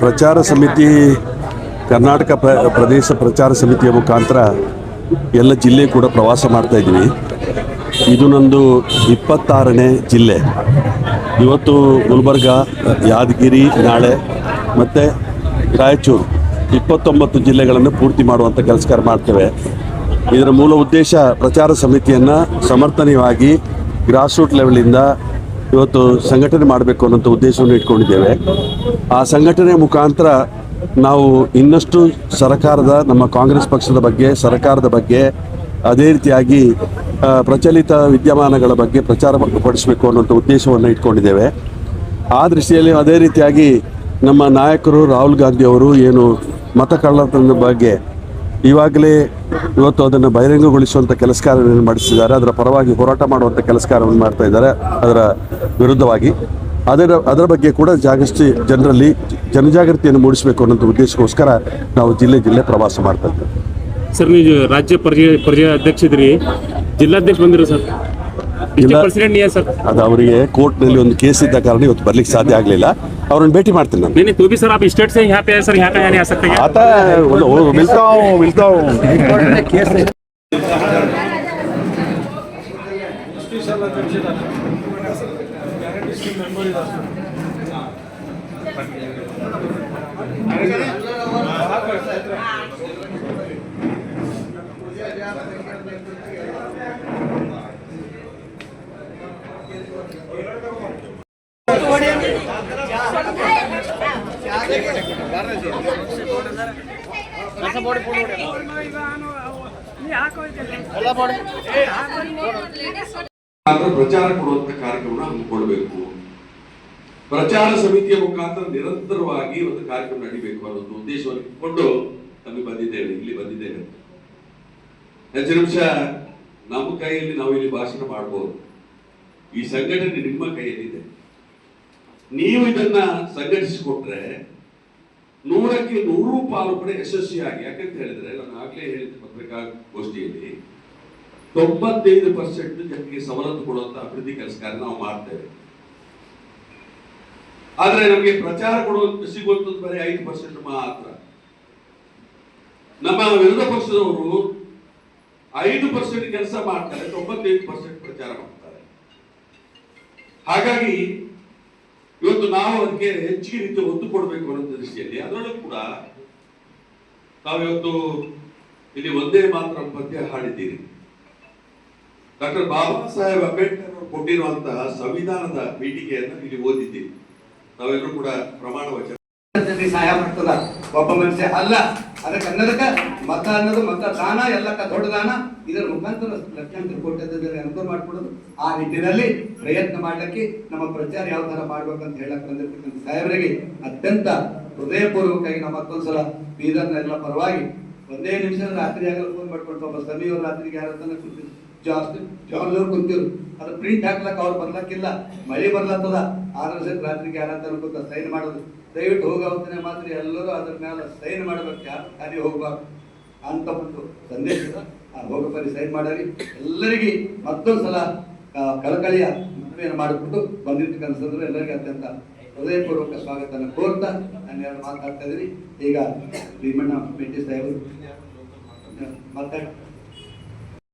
ಪ್ರಚಾರ ಸಮಿತಿ ಕರ್ನಾಟಕ ಪ್ರದೇಶ ಪ್ರಚಾರ ಸಮಿತಿಯ ಮುಖಾಂತರ ಎಲ್ಲ ಜಿಲ್ಲೆ ಕೂಡ ಪ್ರವಾಸ ಮಾಡ್ತಾ ಇದ್ದೀವಿ. ಇದು ನಂದು 26ನೇ ಜಿಲ್ಲೆ. ಇವತ್ತು ಗುಲ್ಬರ್ಗ, ಯಾದಗಿರಿ ನಾಳೆ ಮತ್ತು ರಾಯಚೂರು 29 ಜಿಲ್ಲೆಗಳನ್ನು ಪೂರ್ತಿ ಮಾಡುವಂಥ ಕೆಲಸ ಮಾಡ್ತೇವೆ. ಇದರ ಮೂಲ ಉದ್ದೇಶ ಪ್ರಚಾರ ಸಮಿತಿಯನ್ನು ಸಮರ್ಥನೀಯವಾಗಿ ಗ್ರಾಸ್ ರೂಟ್ ಲೆವೆಲಿಂದ ಇವತ್ತು ಸಂಘಟನೆ ಮಾಡಬೇಕು ಅನ್ನೋಂಥ ಉದ್ದೇಶವನ್ನು ಇಟ್ಕೊಂಡಿದ್ದೇವೆ. ಆ ಸಂಘಟನೆ ಮುಖಾಂತರ ನಾವು ಇನ್ನಷ್ಟು ಸರ್ಕಾರದ, ನಮ್ಮ ಕಾಂಗ್ರೆಸ್ ಪಕ್ಷದ ಬಗ್ಗೆ, ಸರ್ಕಾರದ ಬಗ್ಗೆ, ಅದೇ ರೀತಿಯಾಗಿ ಪ್ರಚಲಿತ ವಿದ್ಯಮಾನಗಳ ಬಗ್ಗೆ ಪ್ರಚಾರ ಪಡಿಸಬೇಕು ಅನ್ನೋಂಥ ಉದ್ದೇಶವನ್ನು ಇಟ್ಕೊಂಡಿದ್ದೇವೆ. ಆ ದೃಷ್ಟಿಯಲ್ಲಿ ಅದೇ ರೀತಿಯಾಗಿ ನಮ್ಮ ನಾಯಕರು ರಾಹುಲ್ ಗಾಂಧಿ ಅವರು ಏನು ಮತ ಕಳ್ಳತನದ ಬಗ್ಗೆ ಇವಾಗಲೇ ಇವತ್ತು ಅದನ್ನು ಬಹಿರಂಗಗೊಳಿಸುವಂಥ ಕೆಲಸ ಕಾರ್ಯವನ್ನು ಮಾಡಿಸಿದ್ದಾರೆ. ಅದರ ಪರವಾಗಿ ಹೋರಾಟ ಮಾಡುವಂಥ ಕೆಲಸ ಕಾರ್ಯವನ್ನು ಮಾಡ್ತಾ ಇದ್ದಾರೆ. ಅದರ ವಿರುದ್ಧವಾಗಿ ಅದರ ಬಗ್ಗೆ ಕೂಡ ಜನರಲ್ಲಿ ಜನಜಾಗೃತಿಯನ್ನು ಮೂಡಿಸಬೇಕು ಅನ್ನೋ ಉದ್ದೇಶಕ್ಕೋಸ್ಕರ ನಾವು ಜಿಲ್ಲೆ ಪ್ರವಾಸ ಮಾಡ್ತಾ ಇದ್ದೇವೆ. ಸರ್, ನೀವು ರಾಜ್ಯ ಪರಿಚಯ ಅಧ್ಯಕ್ಷ ಇದ್ರಿ, ಜಿಲ್ಲಾಧ್ಯಕ್ಷ ಬಂದಿರೋ ಸರ್, ಪ್ರೆಸಿಡೆಂಟ್ ಸರ್. ಅದು ಅವರಿಗೆ ಕೋರ್ಟ್ನಲ್ಲಿ ಒಂದು ಕೇಸ್ ಇದ್ದ ಕಾರಣ ಇವತ್ತು ಬರ್ಲಿಕ್ಕೆ ಸಾಧ್ಯ ಆಗಲಿಲ್ಲ. ಅವ್ರನ್ನ ಭೇಟಿ ಮಾಡ್ತೀನಿ ನಾನು. नहीं तो भी सर आप स्टेट से यहाँ पे है सर, यहाँ पे नहीं आ सकते क्या? आता है, मिलता हूँ ಪ್ರಚಾರ ಕೊಡುವಂತ ಕಾರ್ಯಕ್ರಮ ಹಮ್ಮಿಕೊಳ್ಬೇಕು. ಪ್ರಚಾರ ಸಮಿತಿಯ ಮುಖಾಂತರ ನಿರಂತರವಾಗಿ ಒಂದು ಕಾರ್ಯಕ್ರಮ ನಡೀಬೇಕು ಅನ್ನೋದು ಉದ್ದೇಶವನ್ನು ಇಟ್ಟುಕೊಂಡು ನಮಗೆ ಇಲ್ಲಿ ಬಂದಿದ್ದೇವೆ. ಹೆಚ್ಚು ನಿಮಿಷ ನಮ್ಮ ಕೈಯಲ್ಲಿ ನಾವು ಇಲ್ಲಿ ಭಾಷಣ ಮಾಡಬಹುದು. ಈ ಸಂಘಟನೆ ನಿಮ್ಮ ಕೈಯಲ್ಲಿದೆ. ನೀವು ಇದನ್ನ ಸಂಘಟಿಸಿಕೊಟ್ರೆ 100ಕ್ಕೆ 100 ಪಾಲು ಕೂಡ ಯಶಸ್ವಿಯಾಗಿ, ಯಾಕಂತ ಹೇಳಿದ್ರೆ ನಾನು ಆಗ್ಲೇ ಹೇಳಿದ ಪತ್ರಿಕಾಗೋಷ್ಠಿಯಲ್ಲಿ 95% ಜನರಿಗೆ ಸವಲತ್ತು ಕೊಡುವಂತ ಅಭಿವೃದ್ಧಿ ಕೆಲಸ ಕಾರ್ಯ ನಾವು ಮಾಡ್ತೇವೆ. ಆದ್ರೆ ನಮಗೆ ಪ್ರಚಾರ ಕೊಡುವಂತ ಸಿಗುವಂತದ್ದು ಬರೀ 5% ಮಾತ್ರ. ನಮ್ಮ ವಿರೋಧ ಪಕ್ಷದವರು 5% ಕೆಲಸ ಮಾಡ್ತಾರೆ, 95% ಪ್ರಚಾರ ಮಾಡ್ತಾರೆ. ಹಾಗಾಗಿ ಇವತ್ತು ನಾವು ಅದಕ್ಕೆ ಹೆಚ್ಚಿಗೆ ರೀತಿ ಒತ್ತು ಕೊಡಬೇಕು ಅನ್ನೋ ದೃಷ್ಟಿಯಲ್ಲಿ ಅದರಲ್ಲೂ ಕೂಡ ತಾವಿವತ್ತು ಇಲ್ಲಿ ಒಂದೇ ಮಾತ್ರ ಪದ್ಯ ಹಾಡಿದ್ದೀರಿ. ಡಾಕ್ಟರ್ ಬಾಬಾ ಸಾಹೇಬ್ ಅಂಬೇಡ್ಕರ್ ಅವರು ಕೊಟ್ಟಿರುವಂತಹ ಸಂವಿಧಾನದ ಪೀಠಿಕೆಯನ್ನು ಇಲ್ಲಿ ಓದಿದ್ದೀರಿ. ತಾವೆಲ್ಲರೂ ಕೂಡ ಪ್ರಮಾಣ ವಚನ ಸಹಾಯ ಮಾಡ್ತದ ಒಬ್ಬ ಮನುಷ್ಯ ಅಲ್ಲ. ಅದಕ್ಕೆ ಅನ್ನೋದಕ್ಕೆ ಮತ ಅನ್ನೋದು ಮತದಾನ ಎಲ್ಲಕ್ಕ ದೊಡ್ಡದಾನ. ಇದರ ಮುಖಾಂತರ ಲಕ್ಷಾಂತರ ಕೋಟಿ ಅನುಕೂಲ ಮಾಡ್ಕೊಡೋದು. ಆ ನಿಟ್ಟಿನಲ್ಲಿ ಪ್ರಯತ್ನ ಮಾಡ್ಲಿಕ್ಕೆ ನಮ್ಮ ಪ್ರಚಾರ ಯಾವ ತರ ಮಾಡ್ಬೇಕಂತ ಹೇಳಕ್ ಬಂದಿರ್ತಕ್ಕಂಥ ಸಾಹೇಬರಿಗೆ ಅತ್ಯಂತ ಹೃದಯಪೂರ್ವಕವಾಗಿ ನಾವು ಮತ್ತೊಂದ್ಸಲ ಬೀದರ್ನೆಲ್ಲ ಪರವಾಗಿ ಒಂದೇ ನಿಮಿಷ ರಾತ್ರಿ ಆಗಲು ಫೋನ್ ಮಾಡ್ಕೊಂಡು ಒಬ್ಬ ಸಮೀರ್ ರಾತ್ರಿಗೆ ಯಾರನ್ನ ಜಾರ್ಜ್ ಕುಂತಿರು. ಅದು ಪ್ರಿಂಟ್ ಹಾಕ್ಲಕ್ಕ ಅವ್ರು ಬರ್ಲಕ್ಕಿಲ್ಲ, ಮಳೆ ಬರ್ಲತ್ತದ. ಆದ್ರೆ ರಾತ್ರಿಗೆ ಯಾರಂತ ಅನ್ಕೋತ ಸೈನ್ ಮಾಡೋದು. ದಯವಿಟ್ಟು ಹೋಗವತ್ತನೆ ಮಾತ್ರ ಎಲ್ಲರೂ ಅದ್ರ ಮೇಲೆ ಸೈನ್ ಮಾಡ್ಬೇಕು, ಯಾರು ಖಾಲಿ ಹೋಗ್ಬಾರ್ದು ಅಂತ ಒಂದು ಸಂದೇಶದ ಹೋಗಪರಿ ಸೈನ್ ಮಾಡಿ ಎಲ್ಲರಿಗೆ ಮತ್ತೊಂದ್ಸಲ ಕಳಕಳಿಯ ಮನವಿಯನ್ನು ಮಾಡಿಬಿಟ್ಟು ಬಂದಿರ್ತಕ್ಕಂಥ ಸಂದರ್ಭ ಎಲ್ಲರಿಗೂ ಅತ್ಯಂತ ಹೃದಯಪೂರ್ವಕ ಸ್ವಾಗತನ ಕೋರ್ತಾ ನಾನು ಯಾರು ಮಾತಾಡ್ತಾ ಇದ್ದೀನಿ. ಈಗ ಭೀಮಣ್ಣ ಮೆಟ್ಟಿ ಸಾಹೇಬರು ಮಾತಾಡಿ